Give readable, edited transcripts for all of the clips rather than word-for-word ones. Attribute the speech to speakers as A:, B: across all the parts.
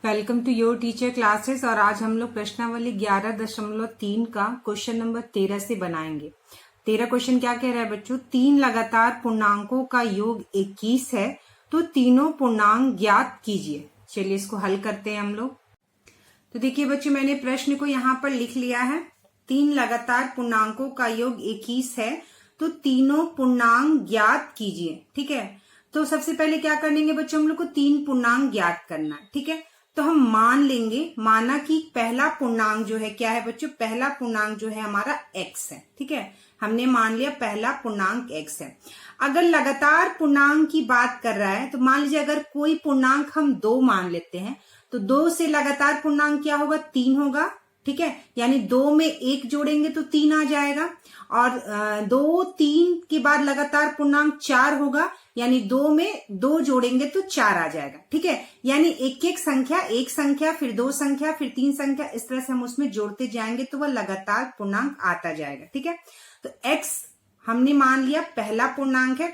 A: Welcome to your teacher classes. और आज हम लोग प्रश्नावली 11.3 का क्वेश्चन नंबर 13 से बनाएंगे। 13 क्वेश्चन क्या कह रहा है बच्चों, तीन लगातार पूर्णांकों का योग 21 है तो तीनों पूर्णांक ज्ञात कीजिए। चलिए इसको हल करते हैं हम लोग। तो देखिए बच्चों, मैंने प्रश्न को यहाँ पर लिख लिया है। तीन लगातार पूर्णांकों का योग 21 है तो तीनों पूर्णांक ज्ञात कीजिए। ठीक है, तो सबसे पहले क्या करेंगे बच्चों, हम लोग को तीन पूर्णांक ज्ञात करना है। ठीक है, तो हम मान लेंगे, माना कि पहला पूर्णांक जो है क्या है बच्चों, पहला पूर्णांक जो है हमारा x है। ठीक है, हमने मान लिया पहला पूर्णांक x है। अगर लगातार पूर्णांक की बात कर रहा है तो मान लीजिए अगर कोई पूर्णांक हम 2 मान लेते हैं तो 2 से लगातार पूर्णांक क्या होगा, 3 होगा। ठीक है, यानी 2 में 1 जोड़ेंगे तो 3 आ जाएगा। और 2 3 के बाद लगातार पूर्णांक 4 होगा, यानी 2 में 2 जोड़ेंगे तो 4 आ जाएगा। ठीक है, यानी एक एक संख्या फिर 2 संख्या फिर 3 संख्या, इस तरह से हम उसमें जोड़ते जाएंगे तो वह लगातार पूर्णांक आता जाएगा। ठीक है, तो x हमने मान लिया पहला पूर्णांक है।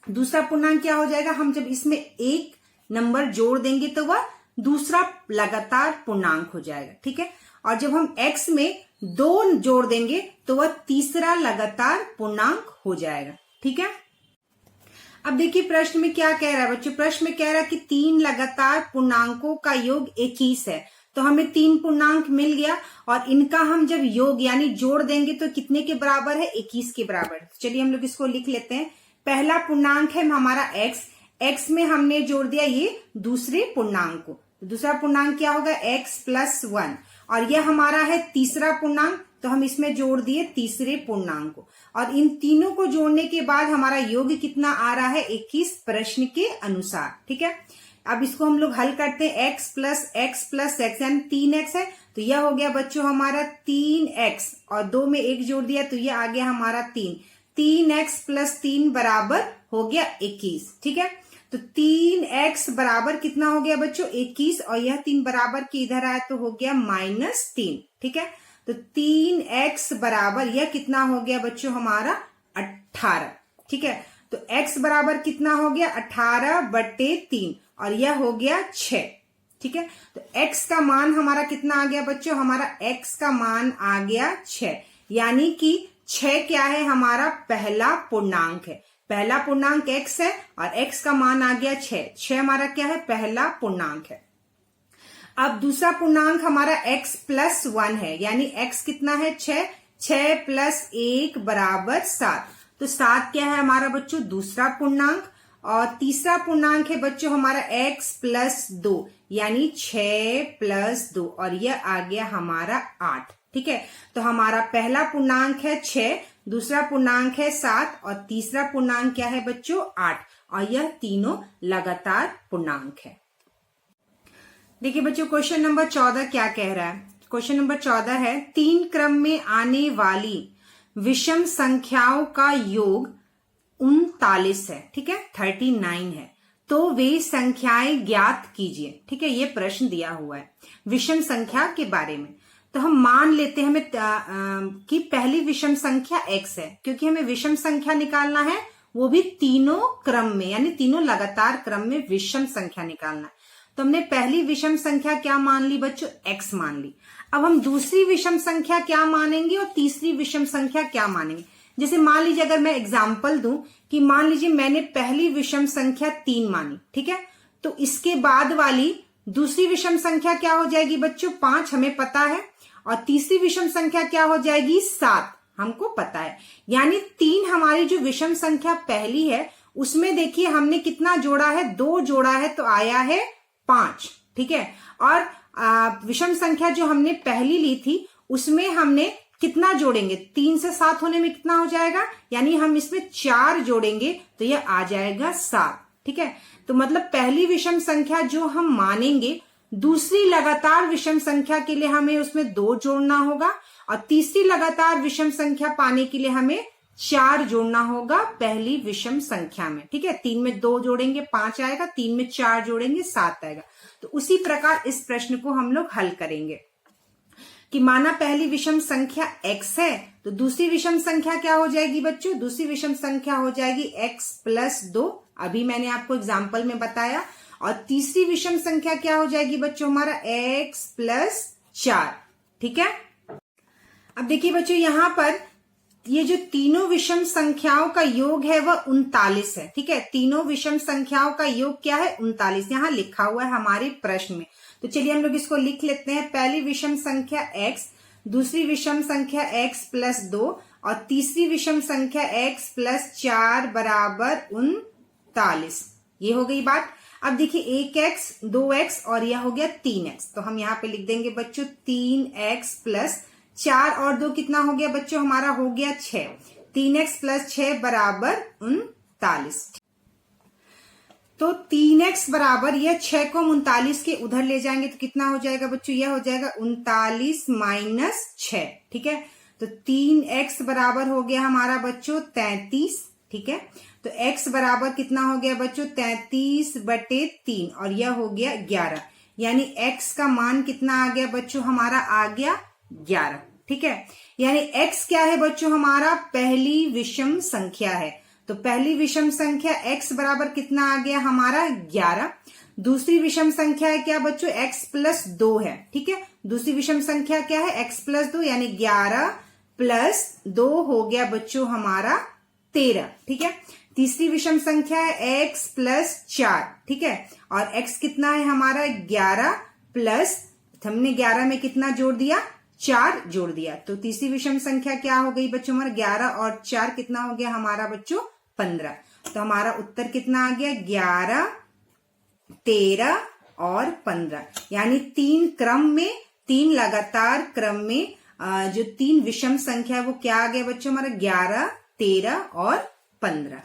A: दूसरा पूर्णांक क्या हो जाएगा, हम जब इसमें एक नंबर जोड़ देंगे तो वह दूसरा लगातार पूर्णांक हो जाएगा। ठीक है, और जब हम x में 2 जोड़ देंगे तो वह तीसरा लगातार पूर्णांक हो जाएगा। ठीक है, अब देखिए प्रश्न में क्या कह रहा है बच्चों, प्रश्न में कह रहा है कि तीन लगातार पूर्णांकों का योग 21 है। तो हमें 3 पूर्णांक मिल गया और इनका हम जब योग यानी जोड़ देंगे तो कितने के बराबर है, 21 के बराबर। चलिए हम लोग इसको लिख लेते हैं। पहला पूर्णांक है हमारा x में हमने जोड़ दिया ये दूसरे पूर्णांक को, दूसरा पूर्णांक क्या होगा, x + 1, और यह हमारा है तीसरा पूर्णांक, तो हम इसमें जोड़ दिए तीसरे पूर्णांक को। और इन तीनों को जोड़ने के बाद हमारा योग कितना आ रहा है, 21 प्रश्न के अनुसार। ठीक है, अब इसको हम लोग हल करते हैं। x + x यानी 3x है, तो यह हो गया बच्चों हमारा 3x, और 2 में 1 जोड़ दिया तो यह आ गया हमारा 3x + 3 बराबर हो गया 21। ठीक है, तो 3x बराबर कितना हो गया बच्चों, 21, और यह 3 बराबर के इधर आया तो हो गया -3। ठीक है, तो 3x बराबर यह कितना हो गया बच्चों हमारा 18। ठीक है, तो x बराबर कितना हो गया 18/3, और यह हो गया 6। ठीक है, तो x का मान हमारा कितना आ गया बच्चों, हमारा x का मान आ गया 6, यानी कि 6 क्या है, हमारा पहला पूर्णांक है। पहला पूर्णांक x है और x का मान आ गया 6 हमारा क्या है, पहला पूर्णांक है। अब दूसरा पूर्णांक हमारा x + 1 है, यानी x कितना है 6 + 1 = 7, तो 7 क्या है हमारा बच्चों, दूसरा पूर्णांक। और तीसरा पूर्णांक है बच्चों हमारा x + 2, यानी 6 + 2, और यह आ गया हमारा 8। ठीक है, तो हमारा पहला पूर्णांक है 6, दूसरा पूर्णांक है 7, और तीसरा पूर्णांक क्या है बच्चों 8, और यह तीनों लगातार पूर्णांक है। देखिए बच्चों, क्वेश्चन नंबर 14 क्या कह रहा है। क्वेश्चन नंबर 14 है, 3 क्रम में आने वाली विषम संख्याओं का योग 39 है। ठीक है, 39 है, तो वे संख्याएं ज्ञात कीजिए। ठीक है, ये प्रश्न दिया हुआ है विषम संख्या के बारे में। तो हम मान लेते हैं हमें कि पहली विषम संख्या x है, क्योंकि हमें विषम संख्या निकालना है, वो भी तीनों क्रम में, यानी तीनों लगातार क्रम में विषम संख्या निकालना है। तो हमने पहली विषम संख्या क्या मान ली बच्चों, x मान ली। अब हम दूसरी विषम संख्या क्या मानेंगे और तीसरी विषम संख्या क्या मानेंगे। जैसे मान लीजिए अगर मैं एग्जाम्पल दूं कि मान लीजिए मैंने पहली विषम संख्या 3 मानी। ठीक है, तो इसके बाद वाली दूसरी विषम संख्या क्या हो जाएगी बच्चों, 5 हमें पता है, और तीसरी विषम संख्या क्या हो जाएगी, 7 हमको पता है। यानी 3 हमारी जो विषम संख्या पहली है उसमें देखिए हमने कितना जोड़ा है, 2 जोड़ा है, तो आया है 5। ठीक है, और विषम संख्या जो हमने पहली ली थी उसमें हमने कितना जोड़ेंगे, 3 से 7 होने में कितना हो जाएगा, यानी हम इसमें 4 जोड़ेंगे तो यह आ जाएगा 7। ठीक है, तो मतलब पहली विषम संख्या जो हम मानेंगे, दूसरी लगातार विषम संख्या के लिए हमें उसमें 2 जोड़ना होगा, और तीसरी लगातार विषम संख्या पाने के लिए हमें 4 जोड़ना होगा पहली विषम संख्या में। ठीक है, 3 में 2 जोड़ेंगे 5 आएगा, 3 में 4 जोड़ेंगे 7 आएगा। तो उसी प्रकार इस प्रश्न को हम लोग हल करेंगे कि माना पहली विषम संख्या x है, तो दूसरी विषम संख्या क्या हो जाएगी बच्चों, दूसरी विषम संख्या हो जाएगी x + 2। अभी मैंने आपको एग्जाम्पल में बताया। और तीसरी विषम संख्या क्या हो जाएगी बच्चों, हमारा x प्लस 4। ठीक है, अब देखिए बच्चों यहां पर ये जो तीनों विषम संख्याओं का योग है वह 39 है। ठीक है, तीनों विषम संख्याओं का योग क्या है, 39, यहां लिखा हुआ है हमारे प्रश्न में। तो चलिए हम लोग इसको लिख लेते हैं। पहली विषम संख्या x, दूसरी विषम संख्या x प्लस 2 और तीसरी विषम संख्या x प्लस 4 बराबर 39। ये हो गई बात। अब देखिए 1x 2x और यह हो गया 3x, तो हम यहाँ पे लिख देंगे बच्चों 3x प्लस 4 और 2 कितना हो गया बच्चों, हमारा हो गया 6। 3x प्लस 6 बराबर 39। तो 3x बराबर यह 6 को हम 39 के उधर ले जाएंगे तो कितना हो जाएगा बच्चों, यह हो जाएगा 39 माइनस 6। ठीक है, तो 3x बराबर हो गया हमारा बच्चों 33। ठीक है, तो x बराबर कितना हो गया बच्चों, 33/3 और यह हो गया 11, यानी x का मान कितना आ गया बच्चों, हमारा आ गया 11। ठीक है, यानी x क्या है बच्चों, हमारा पहली विषम संख्या है। तो पहली विषम संख्या x बराबर कितना आ गया हमारा 11। दूसरी विषम संख्या है क्या बच्चों, x प्लस 2 है। ठीक है, दूसरी विषम संख्या क्या है, x प्लस 2, यानी 11 प्लस 2 हो गया बच्चों हमारा 13। ठीक है, तीसरी विषम संख्या है x प्लस 4। ठीक है, और x कितना है हमारा 11 प्लस, हमने 11 में कितना जोड़ दिया, 4 जोड़ दिया। तो तीसरी विषम संख्या क्या हो गई बच्चों, हमारा 11 और 4 कितना हो गया हमारा बच्चों 15। तो हमारा उत्तर कितना आ गया, 11, 13 और 15, यानी 3 क्रम में, 3 लगातार क्रम में जो 3 विषम संख्या है वो क्या आ गया बच्चों, हमारा 11, 13 और 15।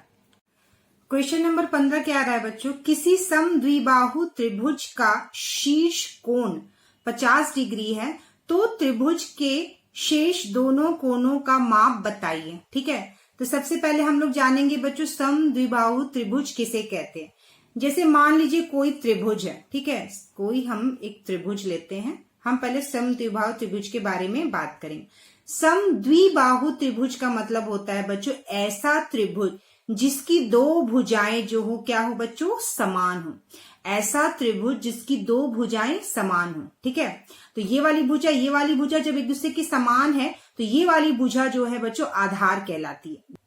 A: क्वेश्चन नंबर 15 क्या आ रहा है बच्चों, किसी समद्विबाहु त्रिभुज का शीर्ष कोण 50 डिग्री है तो त्रिभुज के शेष दोनों कोणों का माप बताइए। ठीक है, तो सबसे पहले हम लोग जानेंगे बच्चों समद्विबाहु त्रिभुज किसे कहते हैं। जैसे मान लीजिए कोई त्रिभुज है। ठीक है, कोई हम एक त्रिभुज लेते हैं, हम पहले समद्विबाहु त्रिभुज के बारे में बात करेंगे। समद्विबाहु त्रिभुज का मतलब होता है बच्चों ऐसा त्रिभुज जिसकी दो भुजाएं जो हो क्या हो बच्चों, समान हो। ऐसा त्रिभुज जिसकी दो भुजाएं समान हो। ठीक है, तो ये वाली भुजा जब एक दूसरे की समान है तो ये वाली भुजा जो है बच्चों आधार कहलाती है।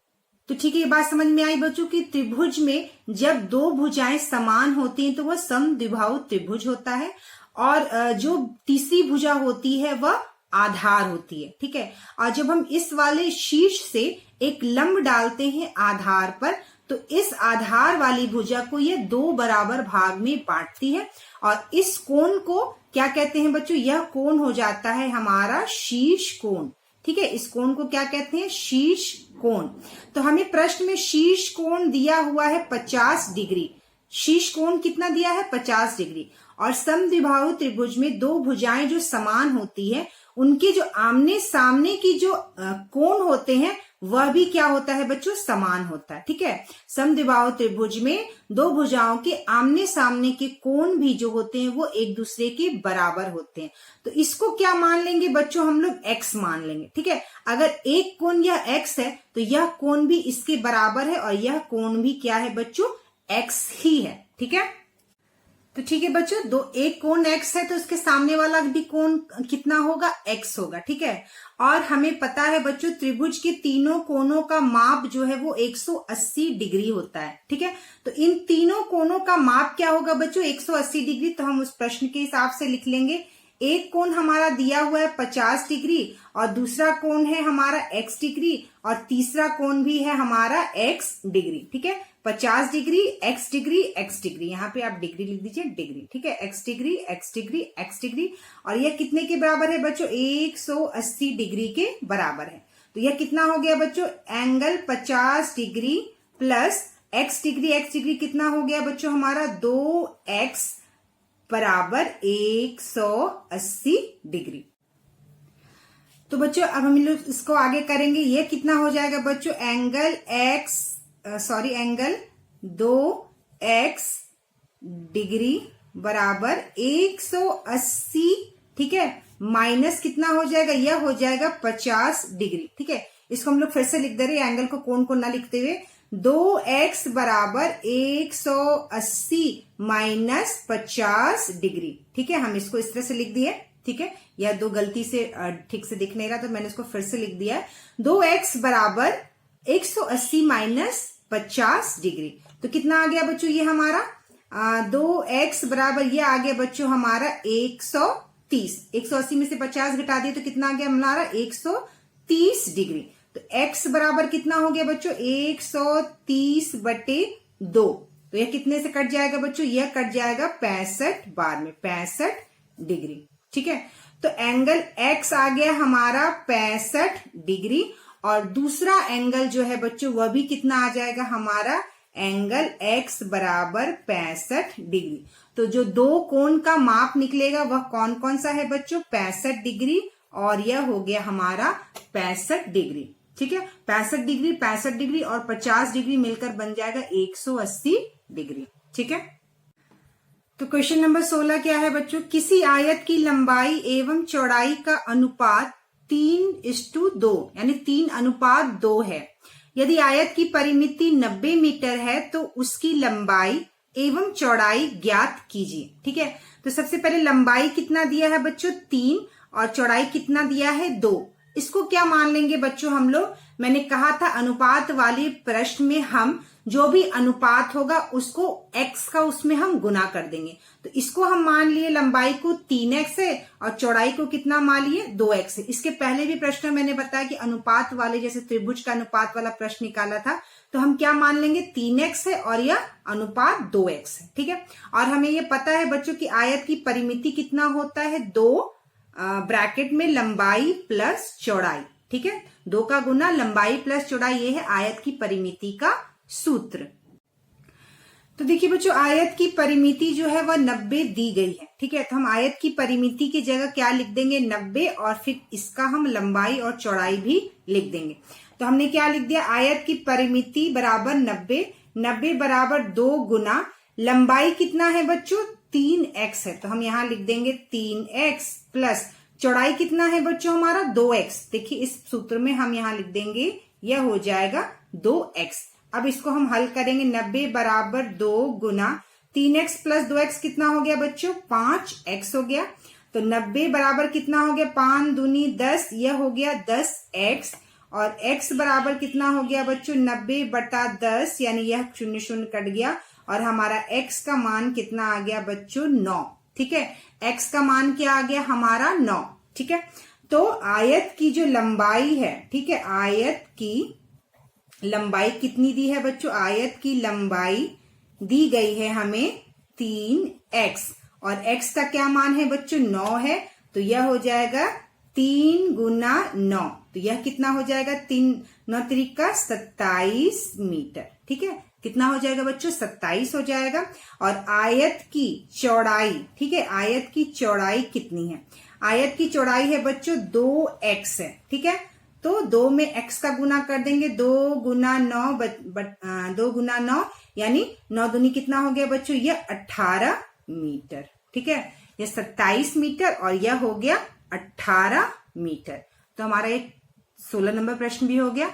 A: तो ठीक है, ये बात समझ में आई बच्चों कि त्रिभुज में जब दो भुजाएं समान होती हैं तो वह समद्विबाहु त्रिभुज होता है, और जो तीसरी भुजा होती है वह आधार होती है। ठीक है, और जब हम इस वाले शीर्ष से एक लंब डालते हैं आधार पर तो इस आधार वाली भुजा को ये 2 बराबर भाग में बांटती है, और इस कोण को क्या कहते हैं बच्चों, यह कोण हो जाता है हमारा शीर्ष कोण। ठीक है, इस कोण को क्या कहते हैं, शीर्ष कोण। तो हमें प्रश्न में शीर्ष कोण दिया हुआ है 50 डिग्री। शीर्ष कोण कितना दिया है, 50 डिग्री। और समद्विबाहु त्रिभुज में दो भुजाएं जो समान होती है उनके जो आमने सामने की जो कोण होते हैं वह भी क्या होता है बच्चों, समान होता है। ठीक है, समद्विबाहु त्रिभुज में दो भुजाओं के आमने सामने के कोण भी जो होते हैं वो एक दूसरे के बराबर होते हैं। तो इसको क्या मान लेंगे बच्चों, हम लोग x मान लेंगे। ठीक है, अगर एक कोण यह x है तो यह कोण भी इसके बराबर है, और यह कोण भी क्या है बच्चों, x ही है। ठीक है, तो ठीक है बच्चों, एक कोण x है तो इसके सामने वाला भी कोण कितना होगा, x होगा। ठीक है, और हमें पता है बच्चों त्रिभुज के तीनों कोणों का माप जो है वो 180 डिग्री होता है। ठीक है, तो इन तीनों कोणों का माप क्या होगा बच्चों, 180 डिग्री। तो हम उस प्रश्न के हिसाब से लिख लेंगे, एक कोण हमारा दिया हुआ है 50 डिग्री, और दूसरा कोण है हमारा x डिग्री, और तीसरा कोण भी है हमारा x डिग्री। ठीक है, 50 degree, x degree, x degree, यहाँ पे आप डिग्री लिख दीजिए, डिग्री। ठीक है, x degree, x degree, x degree, और यह कितने के बराबर है बच्चों, 180 डिग्री के बराबर है। तो यह कितना हो गया बच्चों, angle 50 degree plus x degree कितना हो गया बच्चों, हमारा 2x बराबर 180 डिग्री। तो बच्चों अब हम लोग इसको आगे करेंगे, ये कितना हो जाएगा बच्चों, एंगल 2x डिग्री बराबर 180। ठीक है, माइनस कितना हो जाएगा, यह हो जाएगा 50 डिग्री। ठीक है, इसको हम लोग फिर से लिख दे रहे हैं, एंगल को कोण को ना लिखते हुए। 2x बराबर 180 माइनस 50 डिग्री। ठीक है, हम इसको इस तरह से लिख दिए। ठीक है, या दो गलती से ठीक से दिख नहीं रहा तो मैंने इसको फिर से लिख दिया है। 2x बराबर 180 माइनस 50 डिग्री। तो कितना आ गया बच्चों ये हमारा 2x बराबर ये आ गया बच्चों हमारा 130। 180 में से 50 घटा दिए तो कितना आ गया हमारा 130 डिग्री। तो x बराबर कितना हो गया बच्चों 130 बटे 2। तो यह कितने से कट जाएगा बच्चों, यह कट जाएगा 65 बार में, 65 डिग्री। ठीक है, तो एंगल x आ गया हमारा 65 डिग्री और दूसरा एंगल जो है बच्चों वह भी कितना आ जाएगा हमारा एंगल x बराबर 65 डिग्री। तो जो दो कोण का माप निकलेगा वह कौन कौन सा है बच्चों 65 डिग्री और यह हो गया हमारा 65 डिग्री। ठीक है, 65 डिग्री और 50 डिग्री मिलकर बन जाएगा 180 डिग्री। ठीक है, तो क्वेश्चन नंबर 16 क्या है बच्चों, किसी आयत की लंबाई एवं चौड़ाई का अनुपात 3:2 यानी 3:2 है। यदि आयत की परिमिति 90 मीटर है तो उसकी लंबाई एवं चौड़ाई ज्ञात कीजिए। ठीक है, तो सबसे पहले लंबाई कितना दिया है बच्चों 3 और चौड़ाई कितना दिया है 2। इसको क्या मान लेंगे बच्चों हम लोग, मैंने कहा था अनुपात वाले प्रश्न में हम जो भी अनुपात होगा उसको x का उसमें हम गुना कर देंगे। तो इसको हम मान लिए लंबाई को 3x है और चौड़ाई को कितना मान लिए 2x है। इसके पहले भी प्रश्न मैंने बताया कि अनुपात वाले जैसे त्रिभुज का अनुपात वाला प्रश्न निकाला था तो हम क्या मान लेंगे 3x है और यह अनुपात 2x है। ठीक है, और हमें ये पता है बच्चों की आयत की परिमिति कितना होता है 2 ब्रैकेट में लंबाई प्लस चौड़ाई। ठीक है, 2 का गुना लंबाई प्लस चौड़ाई, ये है आयत की परिमिति का सूत्र। तो देखिए बच्चों आयत की परिमिति जो है वह 90 दी गई है। ठीक है, तो हम आयत की परिमिति की जगह क्या लिख देंगे 90 और फिर इसका हम लंबाई और चौड़ाई भी लिख देंगे। तो हमने क्या लिख दिया आयत की परिमिति बराबर 90 बराबर 2 गुना लंबाई कितना है बच्चों 3x है। तो हम यहाँ लिख देंगे 3x प्लस चौड़ाई कितना है बच्चों हमारा 2x। देखिए इस सूत्र में हम यहाँ लिख देंगे यह हो जाएगा 2x। अब इसको हम हल करेंगे 90 बराबर 2 गुना 3x प्लस 2x कितना हो गया बच्चों 5x हो गया। तो 90 बराबर कितना हो गया 5 दूनी 10, यह हो गया 10x और x बराबर कितना हो गया बच्चों 90 बटा 10 यानी यह 0 0 कट गया और हमारा x का मान कितना आ गया बच्चों 9। ठीक है, x का मान क्या आ गया हमारा 9। ठीक है, तो आयत की जो लंबाई है, ठीक है, आयत की लंबाई कितनी दी है बच्चों, आयत की लंबाई दी गई है हमें 3x और x का क्या मान है बच्चों 9 है। तो यह हो जाएगा 3 गुना 9, तो यह कितना हो जाएगा 3 9 त्रिका 27 मीटर। ठीक है, कितना हो जाएगा बच्चों 27 हो जाएगा। और आयत की चौड़ाई, ठीक है, आयत की चौड़ाई कितनी है, आयत की चौड़ाई है बच्चों 2x है। ठीक है, तो 2 में x का गुना कर देंगे 2 गुना 9 यानी 9 दूनी कितना हो गया बच्चों यह 18 मीटर। ठीक है, यह 27 मीटर और यह हो गया 18 मीटर। तो हमारा एक 16 नंबर प्रश्न भी हो गया।